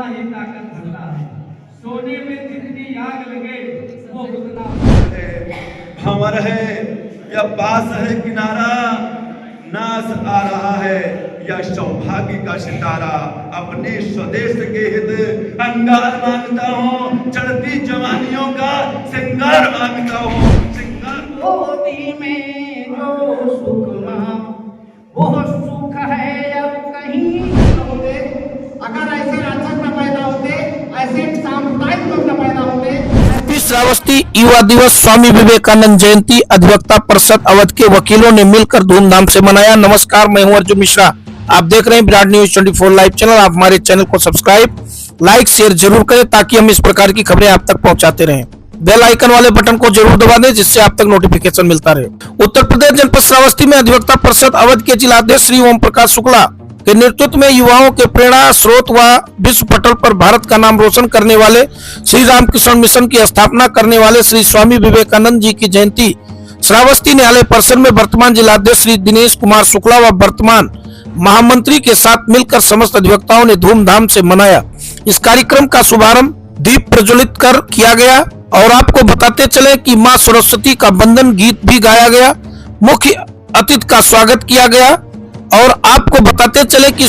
ही ताकत भरता है। सोने में जितनी आग लगे वो उतना भंवर है या पास है किनारा, नास आ रहा है या सौभाग्य का सितारा। अपने स्वदेश के हित अंगार मांगता हूँ, चढ़ती जवानियों का सिंगार मांगता हूँ। गोदी में जो सुख वो सुख है अब कहीं होते। अगर ऐसे राक्षस न पैदा होते, ऐसे सामुदायिक लोग न पैदा होते। श्रावस्ती युवा दिवस स्वामी विवेकानंद जयंती अधिवक्ता परिषद अवध के वकीलों ने मिलकर धूमधाम से मनाया। नमस्कार, मैं हूं अर्जुन मिश्रा। आप देख रहे हैं विराट न्यूज 24 लाइव चैनल। आप हमारे चैनल को सब्सक्राइब, लाइक, शेयर जरूर करें ताकि हम इस प्रकार की खबरें आप तक पहुंचाते रहें। बेल आइकन वाले बटन को जरूर दबा दें जिससे आप तक नोटिफिकेशन मिलता रहे। उत्तर प्रदेश जनपद श्रावस्ती में अधिवक्ता परिषद अवध के जिलाध्यक्ष श्री ओम प्रकाश शुक्ला के नेतृत्व में युवाओं के प्रेरणा स्रोत व विश्व पटल पर भारत का नाम रोशन करने वाले श्री रामकृष्ण मिशन की स्थापना करने वाले श्री स्वामी विवेकानंद जी की जयंती श्रावस्ती न्यायालय परिसर में वर्तमान जिलाध्यक्ष श्री दिनेश कुमार शुक्ला व वर्तमान महामंत्री के साथ मिलकर समस्त अधिवक्ताओं ने धूमधाम से मनाया। इस कार्यक्रम का शुभारंभ दीप प्रज्वलित कर किया गया और आपको बताते चले कि मां सरस्वती का वंदन गीत भी गाया गया। मुख्य अतिथि का स्वागत किया गया और आपको बताते चले कि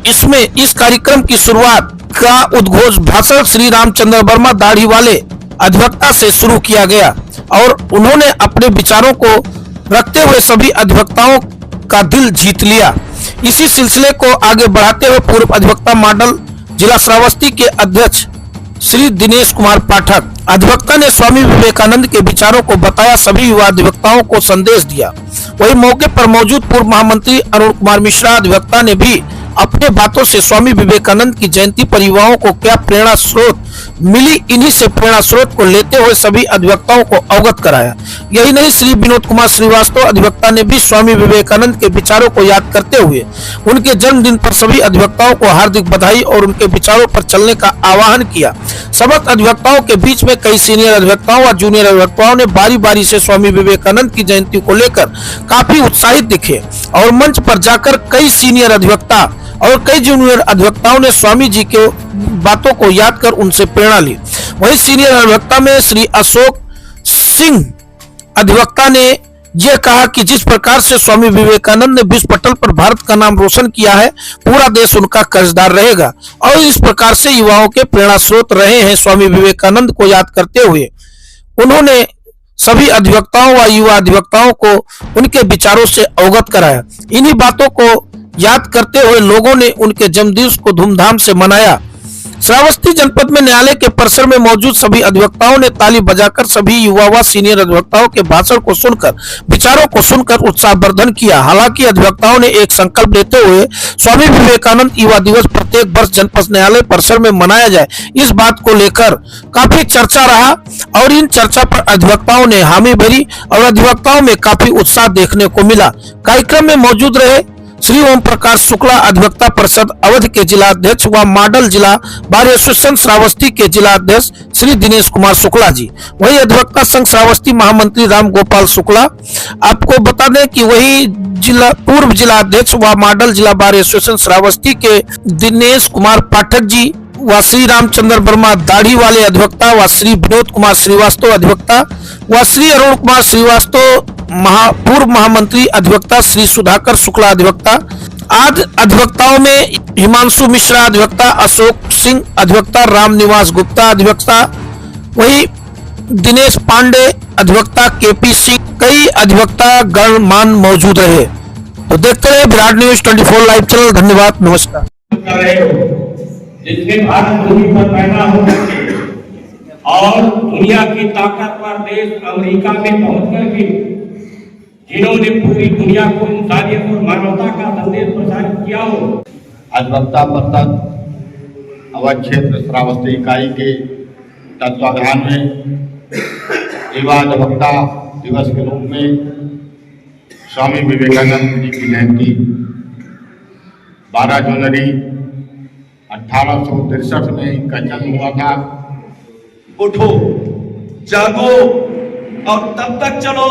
इसमें इस कार्यक्रम की शुरुआत का उद्घोष भाषण श्री रामचंद्र वर्मा दाढ़ी वाले अधिवक्ता से शुरू किया गया और उन्होंने अपने विचारों को रखते हुए सभी अधिवक्ताओं का दिल जीत लिया। इसी सिलसिले को आगे बढ़ाते हुए पूर्व अधिवक्ता मॉडल जिला श्रावस्ती के अध्यक्ष श्री दिनेश कुमार पाठक अधिवक्ता ने स्वामी विवेकानंद के विचारों को बताया, सभी युवा अधिवक्ताओं को संदेश दिया। वही मौके पर मौजूद पूर्व महामंत्री अरुण कुमार मिश्रा अधिवक्ता ने भी अपने बातों से स्वामी विवेकानंद की जयंती पर युवाओं को क्या प्रेरणा स्रोत मिली, इन्हीं से प्रेरणा स्रोत को लेते हुए सभी अधिवक्ताओं को अवगत कराया। यही नहीं, श्री विनोद कुमार श्रीवास्तव अधिवक्ता ने भी स्वामी विवेकानंद के विचारों को याद करते हुए उनके जन्मदिन पर सभी अधिवक्ताओं को हार्दिक बधाई और उनके विचारों पर चलने का आह्वान किया। समस्त अधिवक्ताओं के बीच में कई सीनियर अधिवक्ताओं और जूनियर अधिवक्ताओं ने बारी बारी से स्वामी विवेकानंद की जयंती को लेकर काफी उत्साहित दिखे और मंच पर जाकर कई सीनियर अधिवक्ता और कई जूनियर अधिवक्ताओं ने स्वामी जी के बातों को याद कर उनसे प्रेरणा ली। वहीं सीनियर अधिवक्ता में श्री अशोक सिंह अधिवक्ता ने यह कहा कि जिस प्रकार से स्वामी विवेकानंद ने विश्व पटल पर भारत का नाम रोशन किया है, पूरा देश उनका कर्जदार रहेगा और इस प्रकार से युवाओं के प्रेरणा स्रोत रहे हैं। स्वामी विवेकानंद को याद करते हुए उन्होंने सभी अधिवक्ताओं व युवा अधिवक्ताओं को उनके विचारों से अवगत कराया। इन्हीं बातों को याद करते हुए लोगों ने उनके जन्मदिवस को धूमधाम से मनाया। श्रावस्ती जनपद में न्यायालय के परिसर में मौजूद सभी अधिवक्ताओं ने ताली बजाकर सभी युवा व सीनियर अधिवक्ताओं के भाषण को सुनकर, विचारों को सुनकर उत्साहवर्धन किया। हालांकि अधिवक्ताओं ने एक संकल्प लेते हुए स्वामी विवेकानंद युवा दिवस प्रत्येक वर्ष जनपद न्यायालय परिसर में मनाया जाए, इस बात को लेकर काफी चर्चा रहा और इन चर्चा पर अधिवक्ताओं ने हामी भरी और अधिवक्ताओं में काफी उत्साह देखने को मिला। कार्यक्रम में मौजूद रहे श्री ओम प्रकाश शुक्ला अधिवक्ता परिषद अवध के जिलाध्यक्ष व मॉडल जिला बार एसोसिएशन श्रावस्ती के जिलाध्यक्ष श्री दिनेश कुमार शुक्ला जी। वही अधिवक्ता संघ श्रावस्ती महामंत्री राम गोपाल शुक्ला। आपको बता दें कि वही पूर्व जिलाध्यक्ष व मॉडल जिला बार एसोसिएशन श्रावस्ती के दिनेश कुमार पाठक जी व श्री रामचंद्र वर्मा दाढ़ी वाले अधिवक्ता व श्री विनोद कुमार श्रीवास्तव अधिवक्ता व श्री अरुण कुमार श्रीवास्तव पूर्व महामंत्री अधिवक्ता श्री सुधाकर शुक्ला अधिवक्ता। आज अधिवक्ताओं में हिमांशु मिश्रा अधिवक्ता, अशोक सिंह अधिवक्ता, राम निवास गुप्ता अधिवक्ता, वही दिनेश पांडे अधिवक्ता, केपी सिंह, कई अधिवक्ता गणमान मौजूद रहे। तो देखते रहे विराट न्यूज 24 लाइव चैनल। धन्यवाद, नमस्कार। जिसके भारत भूमि पर पैदा हो और दुनिया की ताकतवर देश अमेरिका में पहुंचकर के जिन्होंने पूरी दुनिया को इंसानियत और मानवता का संदेश प्रसारित किया हो। अधिवक्ता परिषद अवध क्षेत्र श्रावस्ती इकाई के तत्वाधान में युवा अधिवक्ता दिवस के रूप में स्वामी विवेकानंद जी की जयंती 12 जनवरी 1863 में इनका जन्म हुआ था। उठो, जागो और तब तक चलो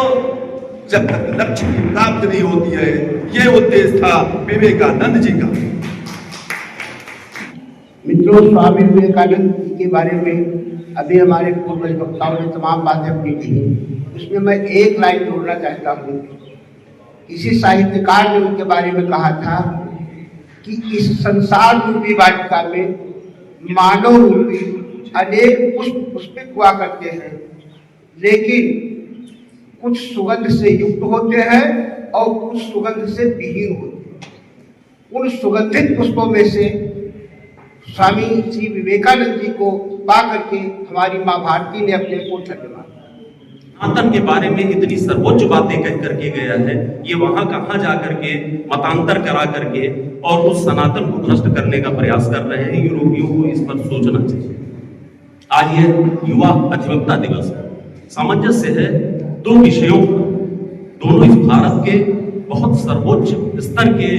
जब तक लक्ष्य की प्राप्ति नहीं होती है। यह उद्देश्य था विवेकानंद जी का। मित्रों, जो स्वामी विवेकानंद जी के बारे में अभी हमारे पूर्व वक्ताओं ने तमाम बातें अपनी की, उसमें मैं एक लाइन जोड़ना चाहता हूँ। किसी साहित्यकार ने उनके बारे में कहा था कि इस संसार रूपी वाटिका में मानव रूपी अनेक पुष्प पुष्पित हुआ करते हैं, लेकिन कुछ सुगंध से युक्त होते हैं और कुछ सुगंध से विहीन होते हैं। उन सुगंधित पुष्पों में से स्वामी श्री विवेकानंद जी को पा करके हमारी माँ भारती ने अपने को धन्यवाद। सनातन के बारे में इतनी सर्वोच्च बातें कह करके गया है, ये वहां कहां जा करके मतांतर करा करके और उस सनातन को भ्रष्ट करने का प्रयास कर रहे हैं। यूरोपियों को इस पर सोचना चाहिए। आज ये युवा अधिवक्ता दिवस है, सामंजस्य है दो विषयों पर, दोनों इस भारत के बहुत सर्वोच्च स्तर के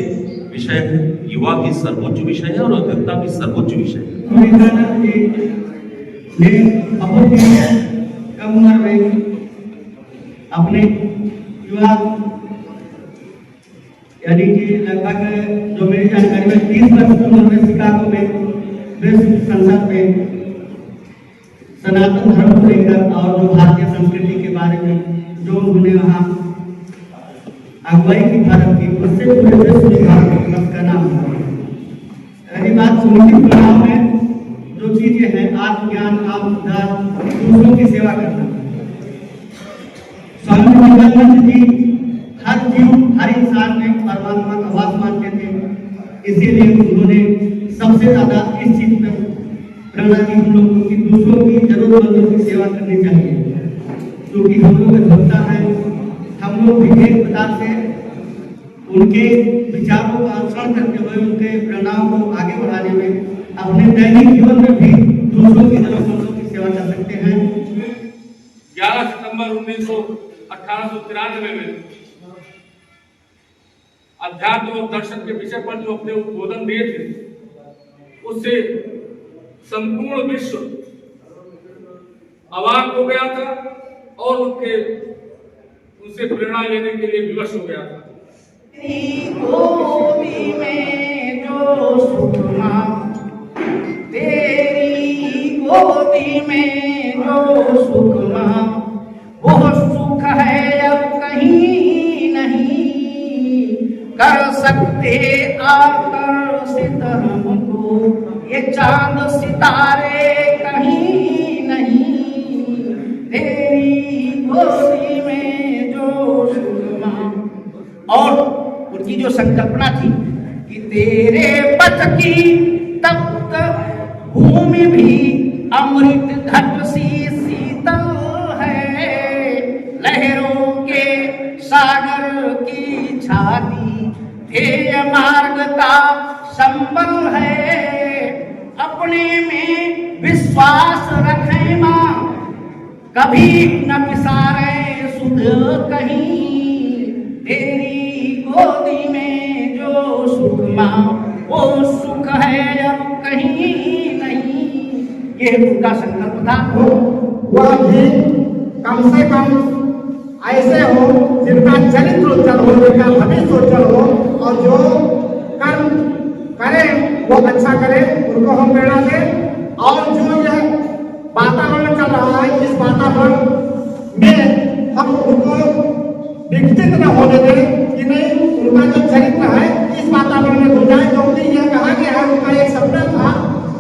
विषय है। युवा की सर्वोच्च विषय है और अधिवक्ता की सर्वोच्च विषय है। विवेकानंद जी ने बहुत ही कम उम्र में अपने युवा यानी कि लगभग जो मेरी जानकारी में 30 वर्ष की उम्र में शिकागो में विश्व संसद में सनातन धर्म को लेकर और जो भारतीय संस्कृति के बारे में जो उन्होंने वहाँ अगुवाई की भारत की, उससे पूरे विश्व में भारत का नाम है। रही बात सुनिश्चित चुनाव में जो चीजें हैं, आत्मज्ञान, आत्म सुधार, दूसरों की सेवा करना। स्वामी विवेकानंद जी हर जीव हर इंसान में परमात्मा का वास मानते थे, इसीलिए उन्होंने सबसे ज्यादा इस चीज पर प्रेरणा दी हम लोगों की दूसरों की जरूरतमंदों की सेवा करनी चाहिए, क्योंकि हम लोग अधिवक्ता हैं। हम लोग भी एक प्रकार से उनके विचारों का अनुसरण करते हुए उनके प्रेरणाओं को आगे बढ़ाने में अपने दैनिक जीवन में भी दूसरों की जरूरतमंदों की सेवा कर सकते हैं। 11 सितंबर 1893 में अध्यात्म और दर्शन के विषय पर जो अपने उद्बोधन दिए थे, उससे संपूर्ण विश्व अवाक हो गया था और उनसे प्रेरणा लेने के लिए विवश हो गया था। गोदी में जो सुख मां, तेरी गोदी में जो सुख मां, वो सुख है अब कहीं नहीं कर सकते आकर्षित हमको, ये चांद सितारे कहीं नहीं, तेरी गोदी में जो सुख मां। और उनकी जो संकल्पना थी कि तेरे पथ की तप्त भूमि भी अमृत घट सी शीतल है, लहरों के सागर की छाती ध्येय मार्ग का संबल है, अपने में विश्वास रखें मां, कभी न पिसारे सुध कहीं, तेरी गोदी में जो सुख मां, वो सुख है अब कहीं नहीं। ये उनका संकल्प था। वह भी कम से कम ऐसे हो जिनका चरित्र उज्जवल हो, जिनका भविष्य उज्जवल हो, और जो कर्म करें वो अच्छा करें, उनको हम प्रेरणा दें। और जो यह वातावरण चल रहा है, इस वातावरण में हम उनको विकसित न होने दें कि नहीं, उनका जो चरित्र है इस वातावरण में हो जाए। क्योंकि यह कहा गया है, उनका एक सपना था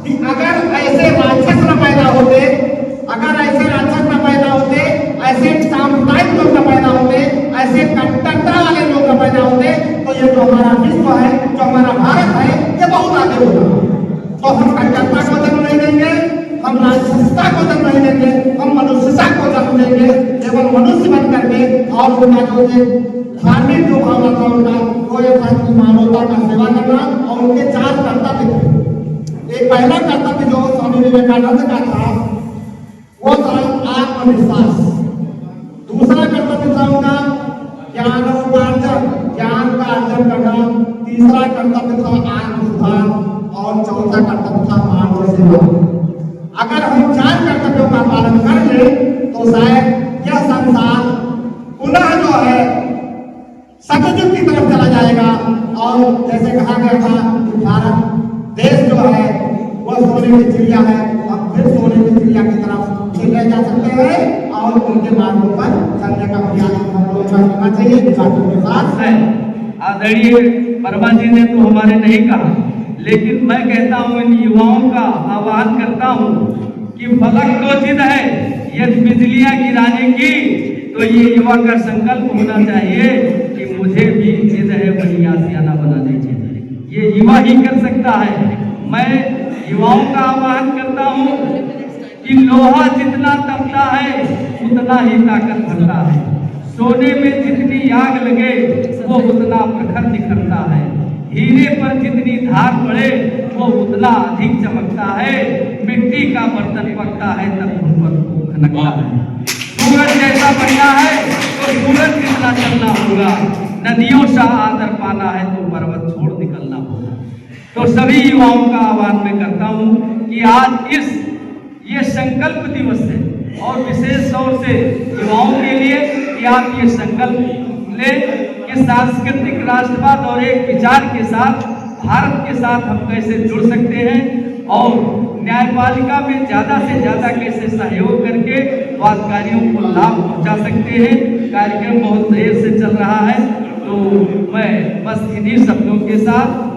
कि अगर ऐसे राक्षस न पैदा होते, अगर ऐसे राक्षस न पैदा होते, ऐसे सांप्रदायिक लोग न पैदा होते, ऐसे कट्टरता वाले लोग न पैदा होते, तो ये जो हमारा विश्व है, जो हमारा भारत है, ये बहुत आगे होगा। तो हम कट्टरता को जन्म नहीं देंगे, हम राक्षसता को जन्म नहीं देंगे, हम मनुष्यता को जन्म देंगे, केवल मनुष्य बन करके। और उनका जो धार्मिक जो भावना था उनका, वो ये था कि मानवता का सेवा करना। और उनके 4 कर्तव्य थे। एक पहला कर्तव्य जो स्वामी विवेकानंद का था वो था आत्मविश्वास। दूसरा कर्तव्य था उनका ज्ञानोपार्जन, ज्ञान का अर्जन करना। तीसरा कर्तव्य था आत्म सुधार और चौथा कर्तव्य था मानव सेवा। अगर हम 4 कर्तव्यों का पालन कर लें तो शायद यह संसार पुनः जो है सतयुग की तरफ चला जाएगा। और जैसे कहा गया था कि भारत देश जो है वह सोने की चिड़िया है और फिर सोने की चिड़िया की तरफ खेले जा सकते हैं और उनके मार्गों पर चलने का प्रयास हम लोग करना चाहिए विद्यार्थियों के साथ है। आदरणीय वर्मा जी ने तो हमारे नहीं कहा, लेकिन मैं कहता हूँ इन युवाओं का आह्वान करता हूँ कि फलक तो जिद है, यदि बिजलियां गिराने की तो ये युवा का संकल्प होना चाहिए कि मुझे भी जिद है बड़ी आशियाना बनाने चाहिए। ये युवा ही कर सकता है। मैं युवाओं का आह्वान करता हूँ कि लोहा जितना तपता है उतना ही ताकत भरता है, सोने में जितनी आग लगे वो उतना प्रखर निखरता है, हीरे पर जितनी धार पड़े वो उतना अधिक चमकता है, मिट्टी का बर्तन पकता है तब उन पर खनकता है। सूरज जैसा बनना है तो सूरज जितना चलना होगा, नदियों सा आदर पाना है तो पर्वत छोड़ निकलना होगा। तो सभी युवाओं का आह्वान मैं करता हूँ कि आज ये संकल्प दिवस है और विशेष तौर से युवाओं के लिए कि आप ये संकल्प लें कि सांस्कृतिक राष्ट्रवाद और एक विचार के साथ भारत के साथ हम कैसे जुड़ सकते हैं और न्यायपालिका में ज़्यादा से ज़्यादा कैसे सहयोग करके वादकारियों को लाभ पहुंचा सकते हैं। कार्यक्रम बहुत देर से चल रहा है, तो मैं बस इन्हीं शब्दों के साथ